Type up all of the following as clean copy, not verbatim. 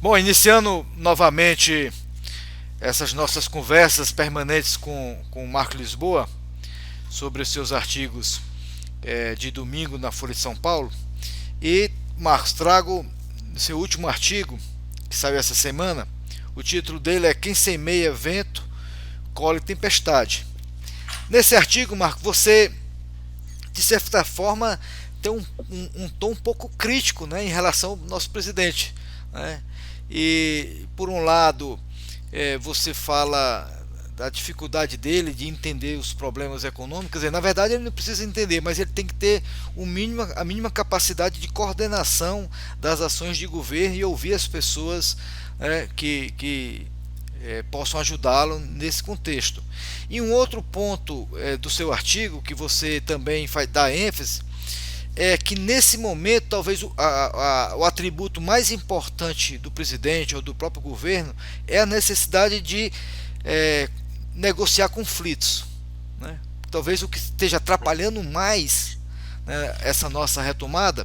Bom, iniciando novamente essas nossas conversas permanentes com o Marco Lisboa sobre os seus artigos de domingo na Folha de São Paulo. E, Marcos, trago seu último artigo, que saiu essa semana. O título dele é Quem Semeia Vento, Colhe Tempestade. Nesse artigo, Marco, você, de certa forma, tem um tom um pouco crítico, né, em relação ao nosso presidente, né? E, por um lado, você fala da dificuldade dele de entender os problemas econômicos. Quer dizer, na verdade, ele não precisa entender, mas ele tem que ter a mínima capacidade de coordenação das ações de governo e ouvir as pessoas, que possam ajudá-lo nesse contexto. E um outro ponto do seu artigo, que você também dá ênfase, é que nesse momento talvez o atributo mais importante do presidente ou do próprio governo é a necessidade de negociar conflitos, né? Talvez o que esteja atrapalhando mais, né, essa nossa retomada,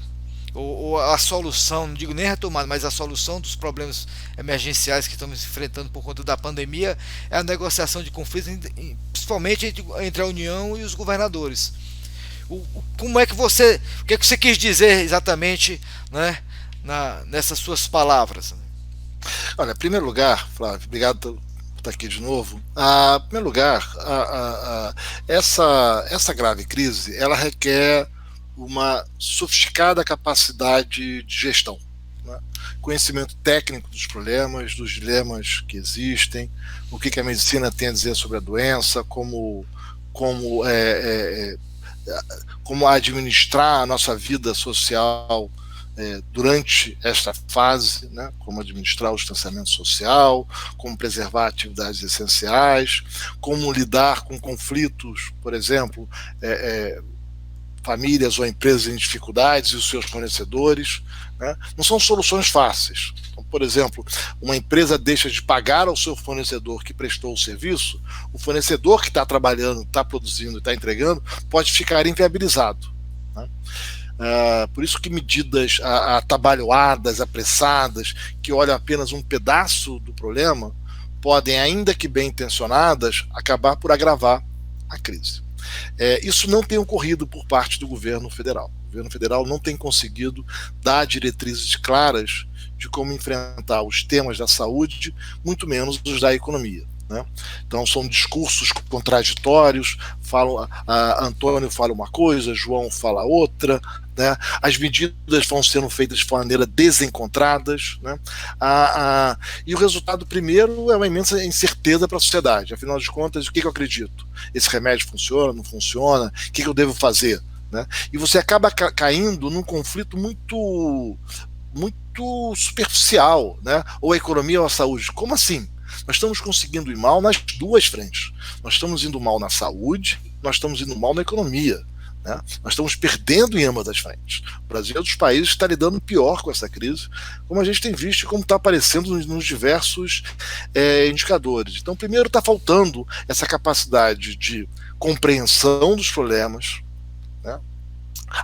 ou a solução, não digo nem retomada, mas a solução dos problemas emergenciais que estamos enfrentando por conta da pandemia, é a negociação de conflitos, principalmente entre a União e os governadores. Como é que você, o que é que você quis dizer exatamente, né, nessas suas palavras? Olha, em primeiro lugar, Flávio, obrigado por estar aqui de novo. Em primeiro lugar, essa grave crise, ela requer uma sofisticada capacidade de gestão, né? Conhecimento técnico dos problemas, dos dilemas que existem, o que a medicina tem a dizer sobre a doença, como, é, é, como administrar a nossa vida social durante esta fase, né, como administrar o distanciamento social, como preservar atividades essenciais, como lidar com conflitos, por exemplo, famílias ou empresas em dificuldades e os seus fornecedores, né? Não são soluções fáceis. Então, por exemplo, uma empresa deixa de pagar ao seu fornecedor que prestou o serviço, o fornecedor que está trabalhando, está produzindo, está entregando, pode ficar inviabilizado, né? Por isso que medidas atabalhoadas, apressadas, que olham apenas um pedaço do problema, podem, ainda que bem intencionadas, acabar por agravar a crise. Isso não tem ocorrido por parte do governo federal. O governo federal não tem conseguido dar diretrizes claras de como enfrentar os temas da saúde, muito menos os da economia, né? Então são discursos contraditórios, Antônio fala uma coisa, João fala outra, né? As medidas vão sendo feitas de maneira desencontradas, né? E o resultado primeiro é uma imensa incerteza para a sociedade. Afinal de contas, o que eu acredito? Esse remédio funciona, não funciona? O que eu devo fazer, né? E você acaba caindo num conflito muito superficial, né? Ou a economia ou a saúde. Como assim? Nós estamos conseguindo ir mal nas duas frentes. Nós estamos indo mal na saúde, nós estamos indo mal na economia, né? Nós estamos perdendo em ambas as frentes. O Brasil é um dos países que está lidando pior com essa crise, como a gente tem visto e como está aparecendo nos diversos indicadores. Então, primeiro, está faltando essa capacidade de compreensão dos problemas, né?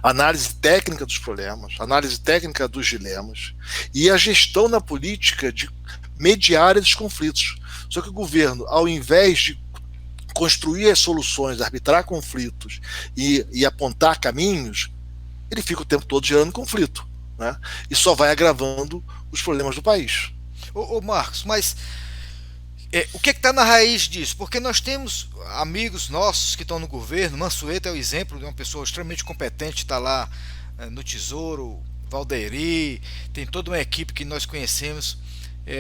Análise técnica dos problemas, análise técnica dos dilemas e a gestão na política de mediar esses conflitos. Só que o governo, ao invés de construir as soluções, arbitrar conflitos e apontar caminhos, ele fica o tempo todo gerando conflito, né? E só vai agravando os problemas do país. Ô Marcos, mas o que está na raiz disso? Porque nós temos amigos nossos que estão no governo. Mansueto é o exemplo de uma pessoa extremamente competente, está lá no Tesouro, Valderi, tem toda uma equipe que nós conhecemos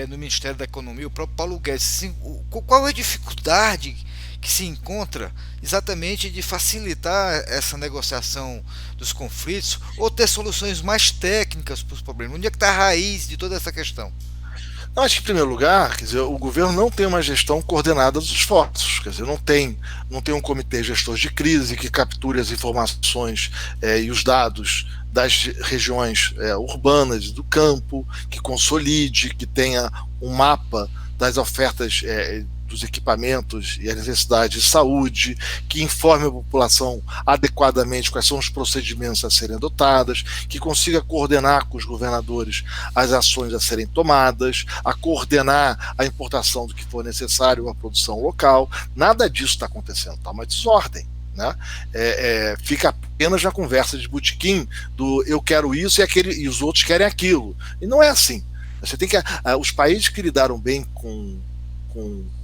no Ministério da Economia, o próprio Paulo Guedes. Assim, qual é a dificuldade que se encontra exatamente de facilitar essa negociação dos conflitos ou ter soluções mais técnicas para os problemas? Onde é que está a raiz de toda essa questão? Eu acho que, em primeiro lugar, quer dizer, o governo não tem uma gestão coordenada dos esforços, quer dizer, não tem um comitê gestor de crise que capture as informações e os dados das regiões urbanas e do campo, que consolide, que tenha um mapa das ofertas dos equipamentos e as necessidades de saúde, que informe a população adequadamente quais são os procedimentos a serem adotados, que consiga coordenar com os governadores as ações a serem tomadas, a coordenar a importação do que for necessário, a produção local. Nada disso está acontecendo, está uma desordem. Né? Fica apenas na conversa de botequim do eu quero isso e os outros querem aquilo. E não é assim. Você tem que, os países que lidaram bem com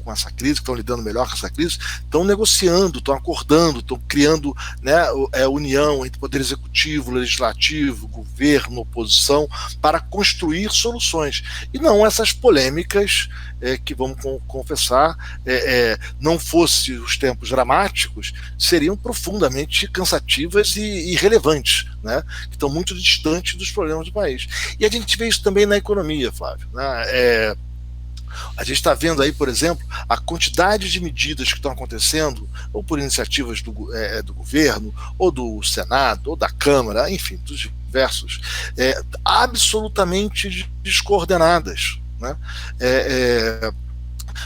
essa crise, que estão lidando melhor com essa crise, estão negociando, estão acordando, estão criando, né, união entre poder executivo, legislativo, governo, oposição, para construir soluções. E não essas polêmicas que, vamos confessar, não fosse os tempos dramáticos, seriam profundamente cansativas e irrelevantes, né, que estão muito distantes dos problemas do país. E a gente vê isso também na economia, Flávio. Né? A gente está vendo aí, por exemplo, a quantidade de medidas que estão acontecendo, ou por iniciativas do governo, ou do Senado, ou da Câmara, enfim, dos diversos, absolutamente descoordenadas. Né?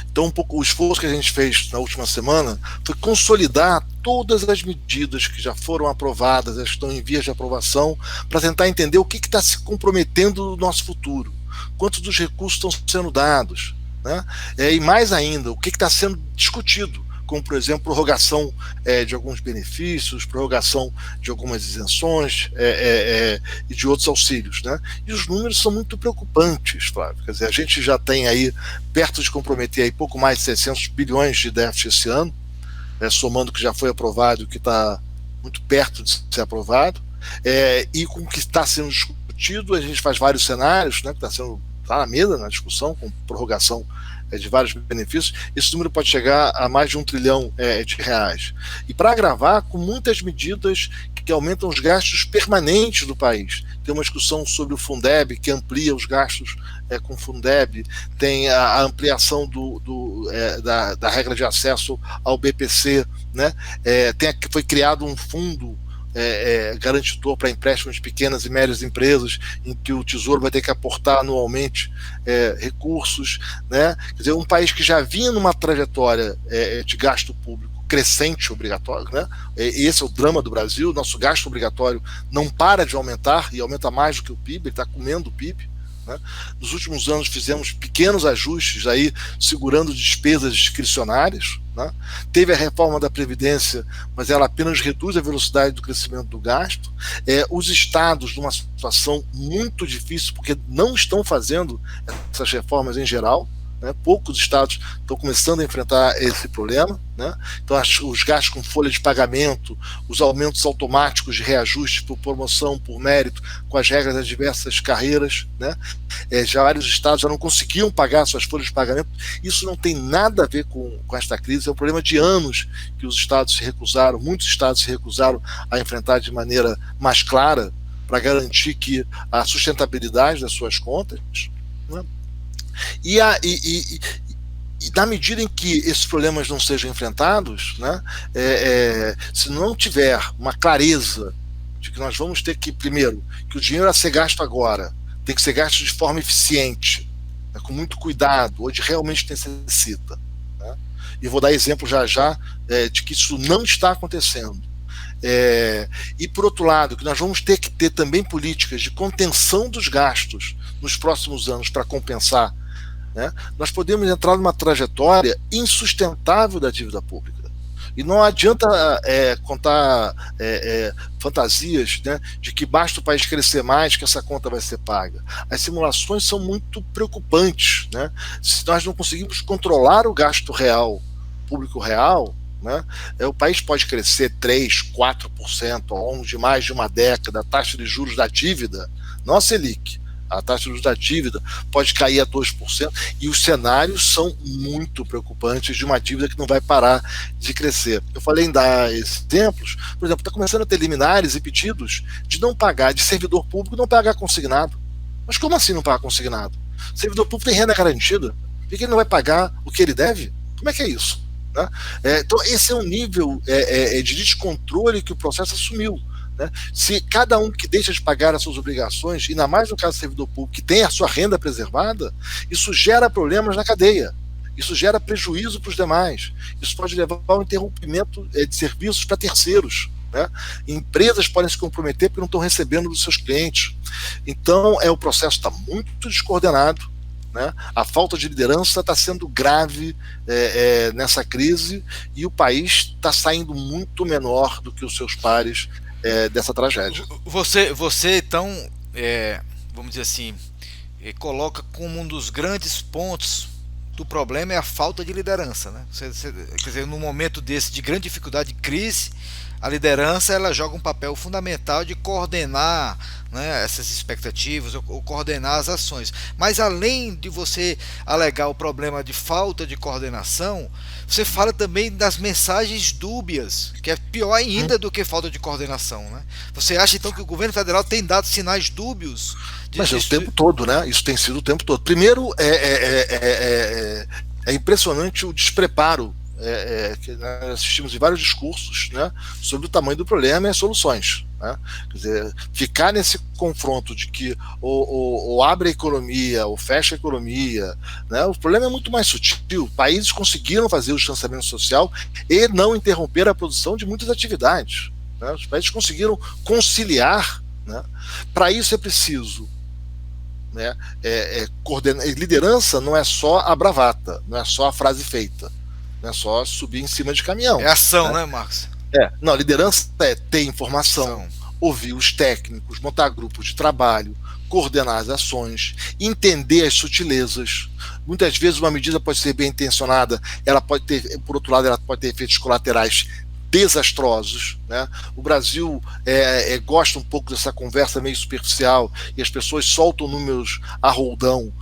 Então, um pouco o esforço que a gente fez na última semana foi consolidar todas as medidas que já foram aprovadas, as que estão em vias de aprovação, para tentar entender o que está se comprometendo no nosso futuro, quantos dos recursos estão sendo dados, né? E mais ainda, o que está sendo discutido, como, por exemplo, prorrogação de alguns benefícios, prorrogação de algumas isenções e de outros auxílios. Né? E os números são muito preocupantes, Flávio. Quer dizer, a gente já tem aí, perto de comprometer aí pouco mais de 600 bilhões de déficit esse ano, somando o que já foi aprovado e o que está muito perto de ser aprovado, e com o que está sendo discutido, a gente faz vários cenários, né, que está na mesa, na discussão, com prorrogação de vários benefícios. Esse número pode chegar a mais de R$1 trilhão de reais. E para agravar, com muitas medidas que aumentam os gastos permanentes do país. Tem uma discussão sobre o Fundeb, que amplia os gastos com o Fundeb, tem a ampliação da regra de acesso ao BPC, né? Foi criado um fundo garantidor para empréstimos de pequenas e médias empresas, em que o Tesouro vai ter que aportar anualmente recursos, né? Quer dizer, um país que já vinha numa trajetória de gasto público crescente obrigatório, né? Esse é o drama do Brasil. Nosso gasto obrigatório não para de aumentar, e aumenta mais do que o PIB, ele está comendo o PIB. Né? Nos últimos anos fizemos pequenos ajustes aí, segurando despesas discricionárias. Né? Teve a reforma da Previdência, mas ela apenas reduz a velocidade do crescimento do gasto. Os estados numa situação muito difícil, porque não estão fazendo essas reformas em geral. Né? Poucos estados estão começando a enfrentar esse problema. Né? Então, os gastos com folha de pagamento, os aumentos automáticos de reajuste por promoção, por mérito, com as regras das diversas carreiras, né? Já vários estados já não conseguiam pagar suas folhas de pagamento. Isso não tem nada a ver com esta crise, é um problema de anos que os estados se recusaram, muitos estados se recusaram a enfrentar de maneira mais clara, para garantir que a sustentabilidade das suas contas. Né? E na medida em que esses problemas não sejam enfrentados, né, se não tiver uma clareza de que nós vamos ter que, primeiro, que o dinheiro a ser gasto agora tem que ser gasto de forma eficiente, né, com muito cuidado, onde realmente necessita. Né, e vou dar exemplo já de que isso não está acontecendo. E, por outro lado, que nós vamos ter que ter também políticas de contenção dos gastos nos próximos anos para compensar. Né? Nós podemos entrar numa trajetória insustentável da dívida pública. E não adianta contar fantasias, né, de que basta o país crescer mais que essa conta vai ser paga. As simulações são muito preocupantes. Né? Se nós não conseguimos controlar o gasto real, público real, né, o país pode crescer 3%, 4% ao longo de mais de uma década. A taxa de juros da dívida, não a Selic, a taxa de juros da dívida pode cair a 2%, e os cenários são muito preocupantes de uma dívida que não vai parar de crescer. Eu falei em dar exemplos, por exemplo, está começando a ter liminares e pedidos de não pagar, de servidor público não pagar consignado. Mas como assim não pagar consignado? O servidor público tem renda garantida, por que ele não vai pagar o que ele deve? Como é que é isso? Né? Então esse é um nível de descontrole que o processo assumiu. Né? Se cada um que deixa de pagar as suas obrigações, ainda mais no caso do servidor público, que tem a sua renda preservada, isso gera problemas na cadeia. Isso gera prejuízo para os demais. Isso pode levar ao interrompimento de serviços para terceiros, né? Empresas podem se comprometer porque não estão recebendo dos seus clientes. Então, o processo está muito descoordenado, né? A falta de liderança está sendo grave nessa crise, e o país está saindo muito menor do que os seus pares dessa tragédia. Você então, vamos dizer assim, coloca como um dos grandes pontos do problema é a falta de liderança, né? Quer dizer, num momento desse de grande dificuldade, de crise, a liderança ela joga um papel fundamental de coordenar, né, essas expectativas ou coordenar as ações. Mas além de você alegar o problema de falta de coordenação, você fala também das mensagens dúbias, que é pior ainda do que falta de coordenação, né? Você acha então que o governo federal tem dado sinais dúbios? Mas é o tempo todo, né? Isso tem sido o tempo todo. Primeiro, é impressionante o despreparo que nós assistimos em vários discursos, né, sobre o tamanho do problema e as soluções, né? Quer dizer, ficar nesse confronto de que ou abre a economia ou fecha a economia, né? O problema é muito mais sutil. Países conseguiram fazer o distanciamento social e não interromper a produção de muitas atividades, né? Os países conseguiram conciliar, né? Para isso é preciso, né, liderança não é só a bravata, não é só a frase feita, não é só subir em cima de caminhão. É ação, né, Marcos? Não, liderança é ter informação, ouvir os técnicos, montar grupos de trabalho, coordenar as ações, entender as sutilezas. Muitas vezes uma medida pode ser bem intencionada, ela pode ter, por outro lado, ela pode ter efeitos colaterais desastrosos, né? O Brasil gosta um pouco dessa conversa meio superficial, e as pessoas soltam números a roldão,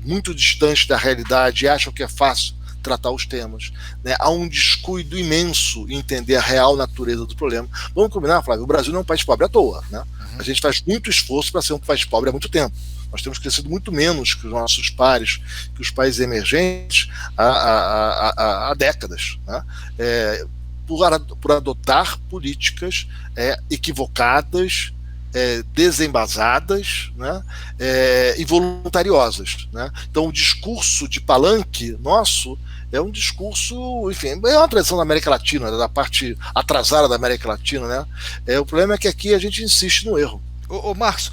muito distantes da realidade, e acham que é fácil tratar os temas, né? Há um descuido imenso em entender a real natureza do problema. Vamos combinar, Flávio, o Brasil não é um país pobre à toa, né? A gente faz muito esforço para ser um país pobre há muito tempo. Nós temos crescido muito menos que os nossos pares, que os países emergentes, há décadas, né? Por adotar políticas equivocadas, desembasadas, né, e voluntariosas, né? Então o discurso de palanque nosso é um discurso, enfim, é uma tradição da América Latina, da parte atrasada da América Latina, né? O problema é que aqui a gente insiste no erro. Ô Marcos,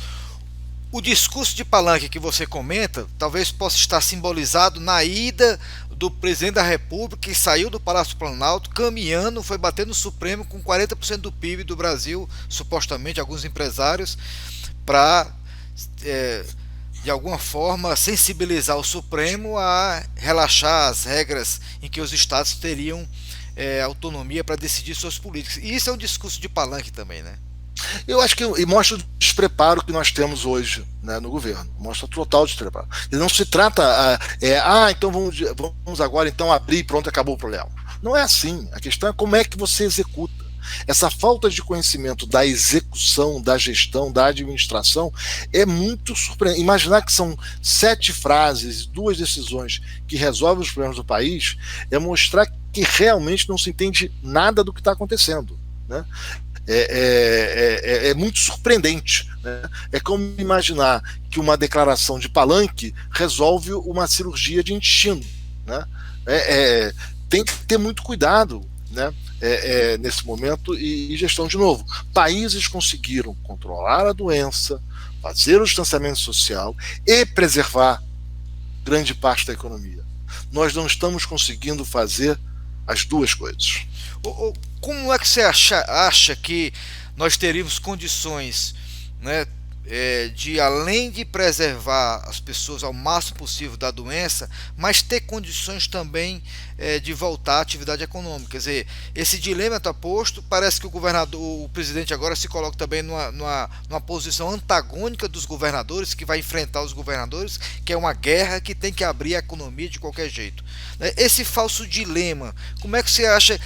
o discurso de palanque que você comenta talvez possa estar simbolizado na ida do presidente da República, que saiu do Palácio Planalto caminhando, foi bater no Supremo com 40% do PIB do Brasil, supostamente alguns empresários, para de alguma forma sensibilizar o Supremo a relaxar as regras em que os estados teriam autonomia para decidir suas políticas. E isso é um discurso de palanque também, né? Eu acho que mostra o despreparo que nós temos hoje, né, no governo. Mostra o total despreparo. E não se trata, então vamos agora então abrir e pronto, acabou o problema. Não é assim. A questão é como é que você executa. Essa falta de conhecimento da execução, da gestão, da administração é muito surpreendente. Imaginar que são 7 frases, 2 decisões que resolvem os problemas do país é mostrar que realmente não se entende nada do que está acontecendo, né? É muito surpreendente, né? É como imaginar que uma declaração de palanque resolve uma cirurgia de intestino, né? Tem que ter muito cuidado, né? Nesse momento, e gestão de novo. Países conseguiram controlar a doença, fazer o distanciamento social e preservar grande parte da economia. Nós não estamos conseguindo fazer as duas coisas. Como é que você acha que nós teríamos condições, né, de, além de preservar as pessoas ao máximo possível da doença, mas ter condições também de voltar à atividade econômica? Quer dizer, esse dilema está posto, parece que o presidente agora se coloca também numa posição antagônica dos governadores, que vai enfrentar os governadores, que é uma guerra que tem que abrir a economia de qualquer jeito. Esse falso dilema, como é que você acha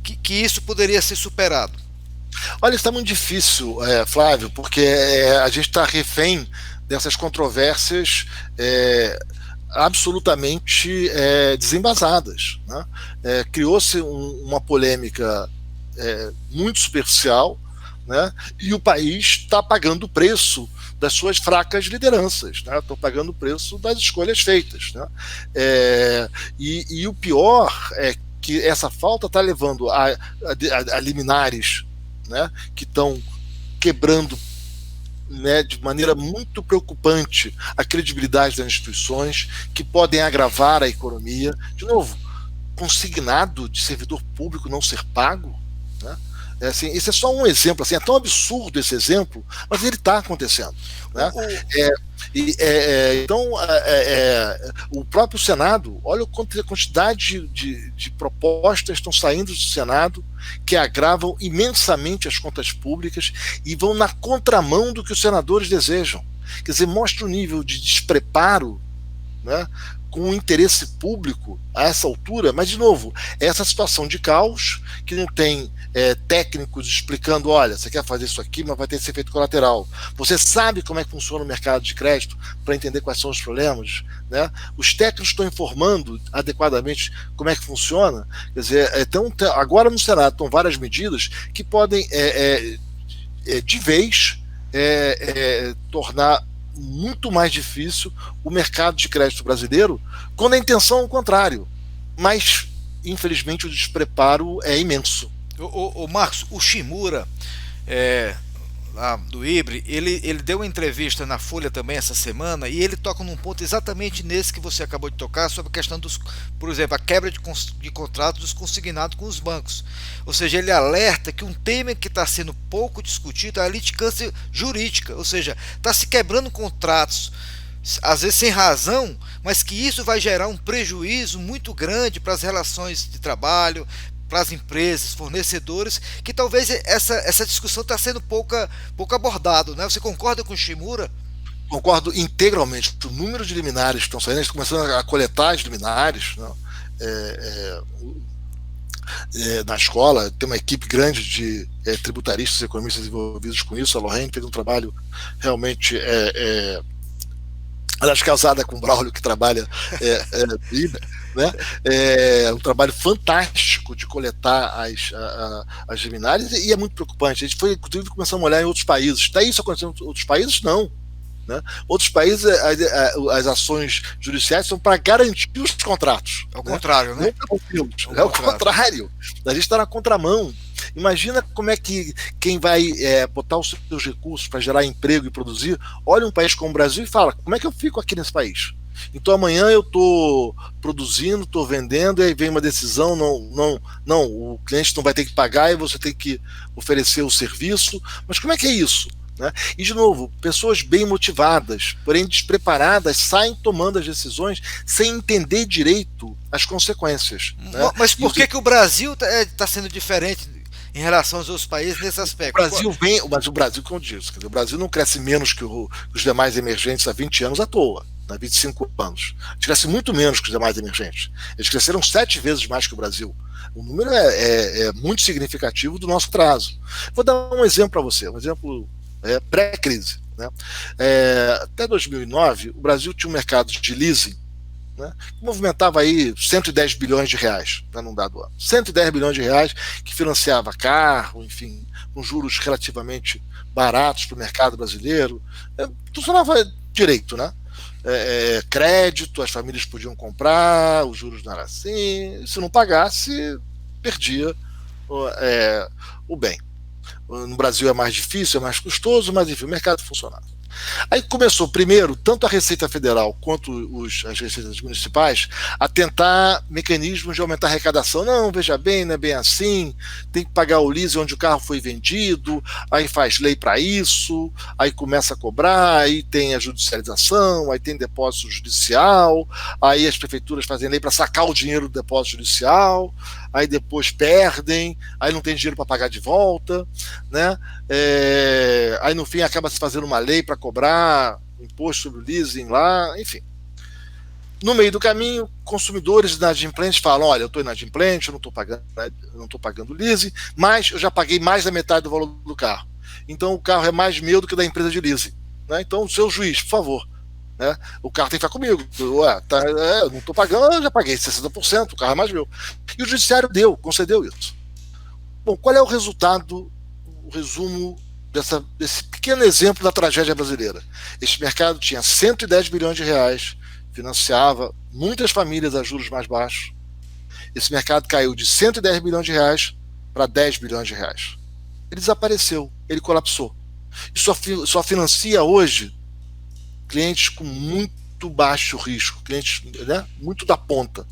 que isso poderia ser superado? Olha, está muito difícil, Flávio, porque a gente está refém dessas controvérsias absolutamente desembasadas, né? Criou-se uma polêmica muito superficial, né? E o país está pagando o preço das suas fracas lideranças, né? Estão pagando o preço das escolhas feitas, né? E o pior é que essa falta está levando a liminares, né, que estão quebrando, né, de maneira muito preocupante a credibilidade das instituições, que podem agravar a economia. De novo, consignado de servidor público não ser pago, né? Assim, esse é só um exemplo, assim, é tão absurdo esse exemplo, mas ele está acontecendo, né? Então, o próprio Senado, olha a quantidade de propostas estão saindo do Senado que agravam imensamente as contas públicas e vão na contramão do que os senadores desejam. Quer dizer, mostra o nível de despreparo, né, com o interesse público a essa altura, mas, de novo, é essa situação de caos que não tem técnicos explicando, olha, você quer fazer isso aqui, mas vai ter esse efeito colateral. Você sabe como é que funciona o mercado de crédito para entender quais são os problemas, né? Os técnicos estão informando adequadamente como é que funciona. Quer dizer, então, agora no Senado estão várias medidas que podem, de vez, tornar muito mais difícil o mercado de crédito brasileiro, quando a intenção é o contrário. Mas, infelizmente, o despreparo é imenso. O Marcos, o Shimura, lá do IBRE, ele deu uma entrevista na Folha também essa semana, e ele toca num ponto exatamente nesse que você acabou de tocar, sobre a questão dos, por exemplo, a quebra de contratos dos consignados com os bancos. Ou seja, ele alerta que um tema que está sendo pouco discutido é a litigância jurídica, ou seja, está se quebrando contratos, às vezes sem razão, mas que isso vai gerar um prejuízo muito grande para as relações de trabalho, para as empresas, fornecedores, que talvez essa discussão está sendo pouco abordado, né? Você concorda com o Shimura? Concordo integralmente. O número de liminares que estão saindo, a gente está começando a coletar as liminares, né? Na escola, tem uma equipe grande de tributaristas e economistas envolvidos com isso. A Lorraine fez um trabalho realmente... ela é casada com o Braulio, que trabalha né? Um trabalho fantástico de coletar as liminares, e é muito preocupante. A gente foi, inclusive, começando a olhar em outros países. Está isso acontecendo em outros países? Não. Né? Outros países, as ações judiciais são para garantir os contratos. É o contrário, né? É o contrário. A gente está na contramão. Imagina como é que quem vai botar os seus recursos para gerar emprego e produzir, olha um país como o Brasil e fala, como é que eu fico aqui nesse país? Então amanhã eu estou produzindo, estou vendendo, e aí vem uma decisão, não, o cliente não vai ter que pagar e você tem que oferecer o serviço. Mas como é que é isso? Né? E, de novo, pessoas bem motivadas, porém despreparadas, saem tomando as decisões sem entender direito as consequências. Né? Mas por que o Brasil está sendo diferente em relação aos outros países nesse aspecto? Mas o Brasil, como eu disse, o Brasil não cresce menos que os demais emergentes há 20 anos à toa, há 25 anos. A gente cresce muito menos que os demais emergentes. Eles cresceram 7 vezes mais que o Brasil. O número é muito significativo do nosso atraso. Vou dar um exemplo para você, um exemplo pré-crise. Né? Até 2009, o Brasil tinha um mercado de leasing, né, que movimentava aí 110 bilhões de reais, né, num dado ano. 110 bilhões de reais que financiava carro, enfim, com juros relativamente baratos para o mercado brasileiro. Funcionava direito, né? Crédito, as famílias podiam comprar, os juros não eram assim, se não pagasse, perdia o bem. No Brasil é mais difícil, é mais custoso, mas enfim, o mercado funcionava. Aí começou primeiro, tanto a Receita Federal quanto as receitas municipais, a tentar mecanismos de aumentar a arrecadação. Não, veja bem, não é bem assim, tem que pagar o leasing onde o carro foi vendido, aí faz lei para isso, aí começa a cobrar, aí tem a judicialização, aí tem depósito judicial, aí as prefeituras fazem lei para sacar o dinheiro do depósito judicial, aí depois perdem, aí não tem dinheiro para pagar de volta, né? Aí no fim acaba se fazendo uma lei para cobrar imposto sobre o leasing lá, enfim. No meio do caminho, consumidores inadimplentes falam, olha, eu estou inadimplente, eu não estou pagando leasing, mas eu já paguei mais da metade do valor do carro. Então o carro é mais meu do que da empresa de leasing. Né? Então, seu juiz, por favor, né? O carro tem que ficar comigo. Eu não estou pagando, eu já paguei 60%, o carro é mais meu. E o judiciário concedeu isso. Bom, qual é o resultado, o resumo desse pequeno exemplo da tragédia brasileira. Este mercado tinha 110 bilhões de reais, financiava muitas famílias a juros mais baixos. Esse mercado caiu de 110 bilhões de reais para 10 bilhões de reais. Ele desapareceu, ele colapsou. E só financia hoje clientes com muito baixo risco, clientes, né, muito da ponta.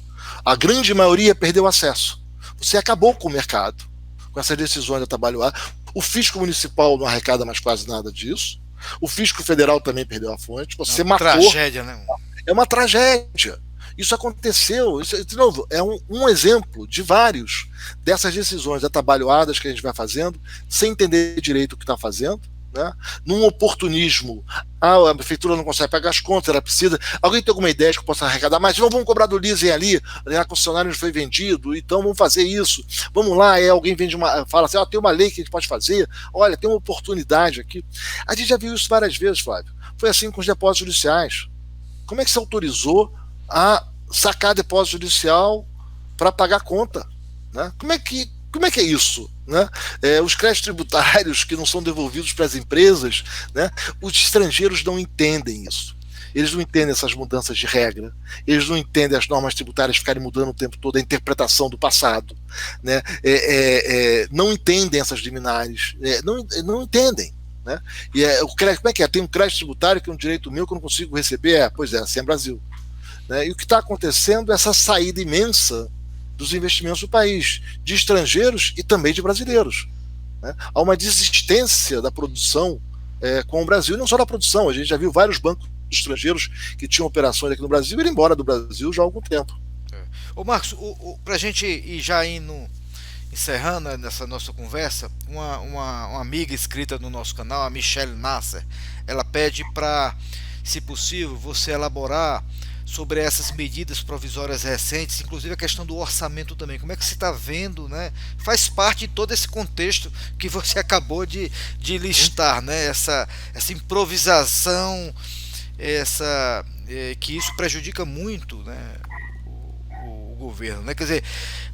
A grande maioria perdeu acesso. Você acabou com o mercado, com essas decisões da Atabalhoada. O fisco municipal não arrecada mais quase nada disso. O fisco federal também perdeu a fonte. Você matou. Tragédia, né? É uma tragédia. Isso aconteceu. Isso, de novo, é um exemplo de vários dessas decisões atabalhoadas que a gente vai fazendo, sem entender direito o que está fazendo, né? Num oportunismo. A prefeitura não consegue pagar as contas, ela precisa. Alguém tem alguma ideia de que possa arrecadar mais? Não, vamos cobrar do leasing ali, a concessionária foi vendido, então vamos fazer isso. Vamos lá, alguém vende fala assim, tem uma lei que a gente pode fazer, olha, tem uma oportunidade aqui. A gente já viu isso várias vezes, Flávio. Foi assim com os depósitos judiciais. Como é que se autorizou a sacar depósito judicial para pagar conta? Né? Como é que é isso? Né? Os créditos tributários que não são devolvidos para as empresas, né? Os estrangeiros não entendem isso. Eles não entendem essas mudanças de regra, eles não entendem as normas tributárias ficarem mudando o tempo todo, a interpretação do passado, né? Não entendem essas liminares, não entendem. Né? Como é que é? Tem um crédito tributário que é um direito meu que eu não consigo receber? Pois é, assim é Brasil. Né? E o que está acontecendo é essa saída imensa dos investimentos do país, de estrangeiros e também de brasileiros. Né? Há uma desistência da produção com o Brasil, e não só da produção, a gente já viu vários bancos estrangeiros que tinham operações aqui no Brasil ir embora do Brasil já há algum tempo. Ô Marcos, para a gente ir já encerrando nessa nossa conversa, uma amiga inscrita no nosso canal, a Michelle Nasser, ela pede para, se possível, você elaborar sobre essas medidas provisórias recentes, inclusive a questão do orçamento também. Como é que você está vendo, né? Faz parte de todo esse contexto que você acabou de listar, né? Essa improvisação, que isso prejudica muito, né? O governo, né? Quer dizer,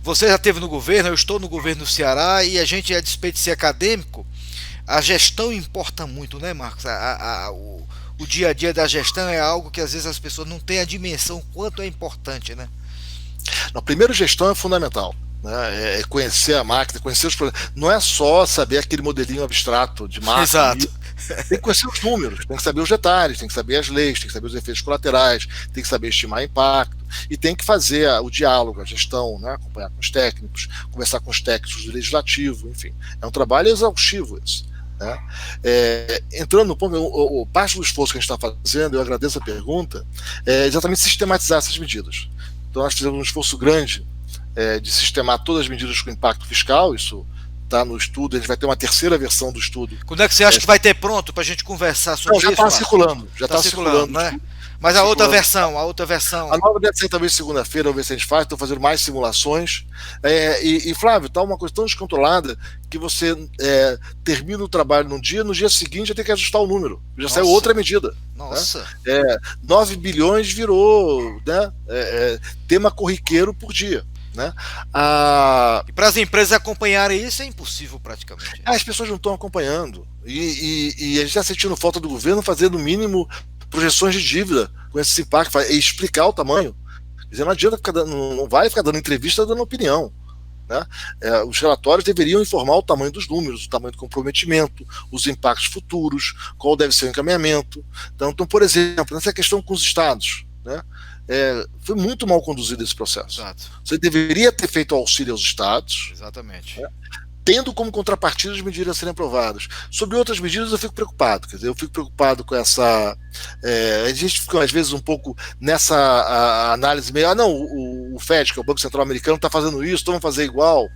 você já esteve no governo, eu estou no governo do Ceará, e a gente, a despeito de ser acadêmico, a gestão importa muito, né, Marcos? O dia a dia da gestão é algo que às vezes as pessoas não têm a dimensão quanto é importante, né? Não, primeiro, gestão é fundamental. Né? Conhecer a máquina, conhecer os problemas. Não é só saber aquele modelinho abstrato de máquina. Exato. Tem que conhecer os números, tem que saber os detalhes, tem que saber as leis, tem que saber os efeitos colaterais, tem que saber estimar impacto e tem que fazer o diálogo, a gestão, né? Acompanhar com os técnicos, conversar com os técnicos do legislativo, enfim. É um trabalho exaustivo isso. Né? Entrando no ponto, parte do esforço que a gente está fazendo, eu agradeço a pergunta, é exatamente sistematizar essas medidas. Então nós fizemos um esforço grande de sistemar todas as medidas com impacto fiscal, isso está no estudo, a gente vai ter uma terceira versão do estudo. Quando é que você acha que vai ter pronto para a gente conversar sobre isso? Já está circulando, já está circulando, né? Mas a outra versão. A nova deve ser talvez segunda-feira, vamos ver se a gente faz, estou fazendo mais simulações. E Flávio, está uma coisa tão descontrolada que você termina o trabalho no dia seguinte já tem que ajustar o número. Já saiu outra medida. Nossa. Né? 9 bilhões virou, né, tema corriqueiro por dia. Né? E para as empresas acompanharem isso é impossível praticamente. As pessoas não estão acompanhando. E a gente está sentindo falta do governo fazer, no mínimo, projeções de dívida com esse impacto e explicar o tamanho. Quer dizer, não adianta não vai ficar dando entrevista dando opinião. Né? Os relatórios deveriam informar o tamanho dos números, o tamanho do comprometimento, os impactos futuros, qual deve ser o encaminhamento. Então, por exemplo, nessa questão com os estados, né? Foi muito mal conduzido esse processo. Exato. Você deveria ter feito auxílio aos estados. Exatamente. Né? Tendo como contrapartida as medidas a serem aprovadas. Sobre outras medidas eu fico preocupado. Quer dizer, eu fico preocupado com essa... a gente fica às vezes um pouco nessa análise meio... o FED, que é o Banco Central Americano, está fazendo isso, então vamos fazer igual.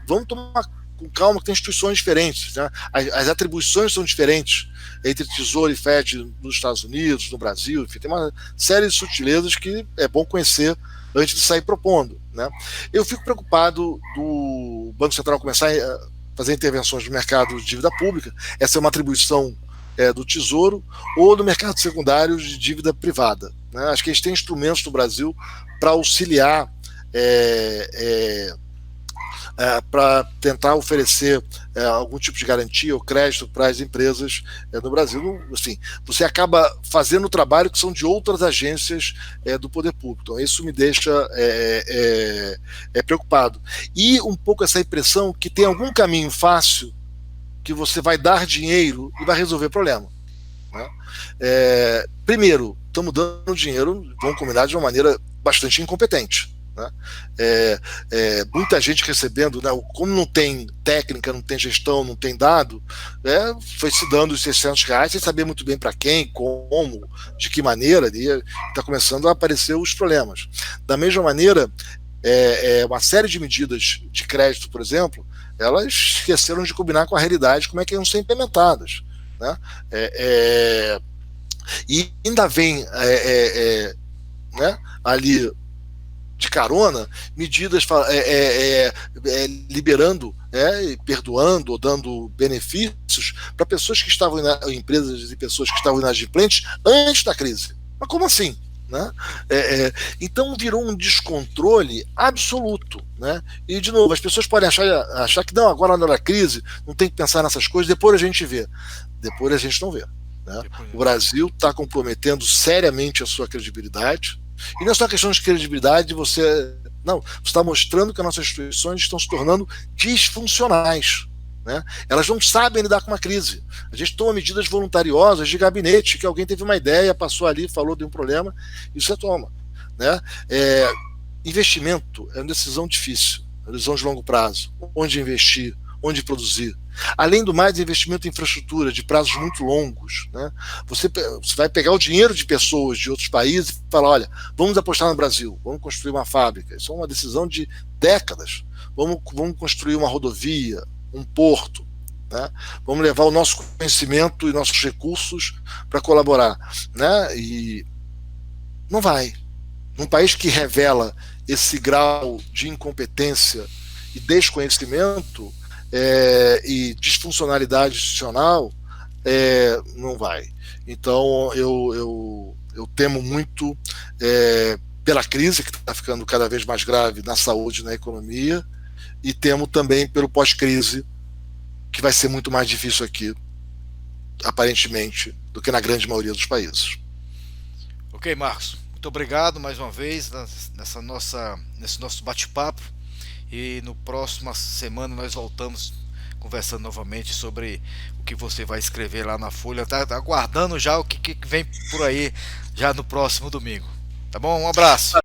Vamos tomar com calma, que tem instituições diferentes. Né? As atribuições são diferentes entre Tesouro e FED nos Estados Unidos, no Brasil, enfim, tem uma série de sutilezas que é bom conhecer antes de sair propondo. Né? Eu fico preocupado do Banco Central começar a fazer intervenções no mercado de dívida pública. Essa é uma atribuição do Tesouro, ou no mercado secundário de dívida privada. Né? Acho que a gente tem instrumentos no Brasil para auxiliar para tentar oferecer algum tipo de garantia ou crédito para as empresas no Brasil. Assim, você acaba fazendo trabalho que são de outras agências do poder público. Então, isso me deixa preocupado. E um pouco essa impressão que tem algum caminho fácil que você vai dar dinheiro e vai resolver o problema. Né? Primeiro, estamos dando dinheiro, vamos combinar, de uma maneira bastante incompetente. Né? Muita gente recebendo, né? Como não tem técnica, não tem gestão, não tem dado, foi se dando os R$600 sem saber muito bem para quem, como, de que maneira, e está começando a aparecer os problemas. Da mesma maneira, uma série de medidas de crédito, por exemplo, elas esqueceram de combinar com a realidade como é que iam ser implementadas. Né? E ainda vem né, ali de carona medidas liberando, perdoando ou dando benefícios para pessoas que estavam empresas e pessoas que estavam inadimplentes antes da crise. Mas como assim? Né? Então virou um descontrole absoluto. Né? E de novo, as pessoas podem achar que não, agora na hora da crise não tem que pensar nessas coisas, depois a gente vê. Depois a gente não vê. Né? O Brasil está comprometendo seriamente a sua credibilidade. E não é só questão de credibilidade, você está mostrando que as nossas instituições estão se tornando disfuncionais. Né? Elas não sabem lidar com uma crise. A gente toma medidas voluntariosas de gabinete, que alguém teve uma ideia, passou ali, falou de um problema, e você toma. Né? Investimento é uma decisão difícil, uma decisão de longo prazo. Onde investir, onde produzir. Além do mais, investimento em infraestrutura de prazos muito longos. Né? Você vai pegar o dinheiro de pessoas de outros países e falar, olha, vamos apostar no Brasil, vamos construir uma fábrica. Isso é uma decisão de décadas. Vamos construir uma rodovia, um porto. Né? Vamos levar o nosso conhecimento e nossos recursos para colaborar. Né? E não vai. Num país que revela esse grau de incompetência e desconhecimento, e disfuncionalidade institucional, não vai. Então eu temo muito pela crise que está ficando cada vez mais grave na saúde e na economia, e temo também pelo pós-crise, que vai ser muito mais difícil aqui, aparentemente, do que na grande maioria dos países. Ok, Marcos, muito obrigado mais uma vez nesse nosso bate-papo. E no próxima semana nós voltamos conversando novamente sobre o que você vai escrever lá na Folha. Tá aguardando já o que vem por aí já no próximo domingo. Tá bom? Um abraço.